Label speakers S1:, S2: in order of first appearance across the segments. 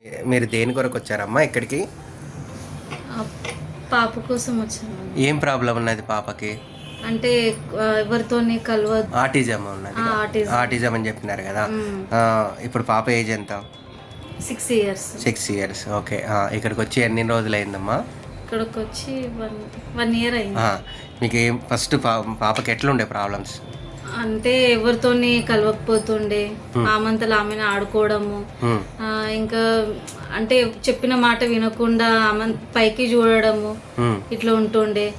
S1: మీరు దేని కొరకు వచ్చారమ్మా ఇక్కడికి?
S2: ఆ పాప కోసం వచ్చాను.
S1: ఏం ప్రాబ్లం ఉన్నది పాపకి?
S2: అంటే ఎవరితోని కలవదు.
S1: ఆటిజం ఉన్నది. ఆటిజం అని చెప్పినారు కదా. ఇప్పుడు పాప ఏజ్ ఎంత?
S2: 6 years.
S1: 6 years. ఓకే. ఇక్కడికి వచ్చి ఎన్ని రోజులు అయిందమ్మా?
S2: ఇక్కడికి వచ్చి 1 year అయింది.
S1: మీకు ఏం ఫస్ట్ పాపకి ఎట్లుండే ప్రాబ్లమ్స్?
S2: అంటే ఎవరితోని కలవకపోతుండే, ఆమంతలు ఆమెను ఆడుకోవడము, ఇంకా అంటే చెప్పిన మాట వినకుండా ఆమె పైకి చూడడము ఇట్లా ఉంటుండే.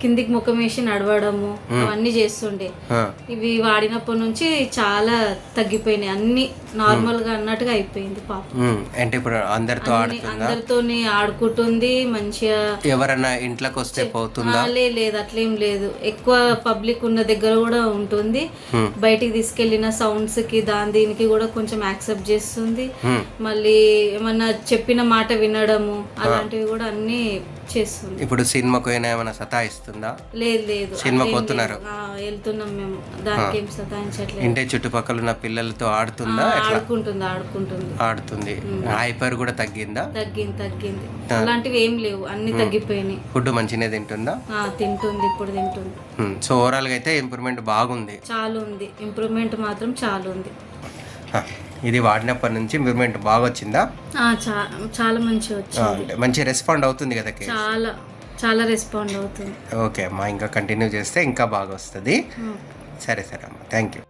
S2: కిందికి ముఖం వేసి నడవడము అవన్నీ చేస్తుండే. ఇవి వాడినప్పటి నుంచి చాలా తగ్గిపోయినాయి, అన్ని నార్మల్ గా అన్నట్టుగా అయిపోయింది పాప.
S1: అంటే ఇప్పుడు
S2: అందరితోని ఆడుకుంటుంది మంచిగా.
S1: ఎవరన్నా ఇంట్లోకి వస్తే పోతుందా?
S2: లేదు, అట్లేం లేదు. ఎక్కువ పబ్లిక్ ఉన్న దగ్గర కూడా ఉంటుంది. బయటికి తీసుకెళ్లిన సౌండ్స్ కి దీనికి కూడా కొంచెం యాక్సెప్ట్ చేస్తుంది. మళ్ళీ ఏమన్నా చెప్పిన మాట వినడము అలాంటివి కూడా అన్ని చేస్తుంది.
S1: ఇప్పుడు సినిమాకు ఏమైనా సతాయిస్తుందా?
S2: లేదు.
S1: సినిమాకి పోతున్నారు,
S2: వెళ్తున్నాం మేము. దానికి ఏం సతాయించట్లేదు.
S1: ఇంటే చుట్టుపక్కల ఉన్న పిల్లలతో ఆడుతుందా?
S2: ఆడుతుంది.
S1: హైపర్ కూడా తగ్గిందా?
S2: తగ్గింది. అలాంటివి ఏం లేవు, అన్ని తగ్గిపోయినాయి.
S1: ఫుడ్ మంచిగా తింటుందా?
S2: తింటుంది, ఇప్పుడు తింటుంది.
S1: సో ఓవరాల్ గా అయితే ఇంప్రూవ్మెంట్ బాగుంది.
S2: చాలా ఉంది, ఇంప్రూవ్మెంట్ మాత్రం చాలా ఉంది.
S1: ఇది వాడినప్పటి నుంచి ఇంప్రూవ్మెంట్ బాగా వచ్చిందా?
S2: చాలా మంచిగా వచ్చింది.
S1: మంచి రెస్పాండ్ అవుతుంది కదా?
S2: చాలా రెస్పాండ్ అవుతుంది.
S1: ఓకే అమ్మా, ఇంకా కంటిన్యూ చేస్తే ఇంకా బాగా వస్తుంది. సరే అమ్మా, థ్యాంక్ యూ.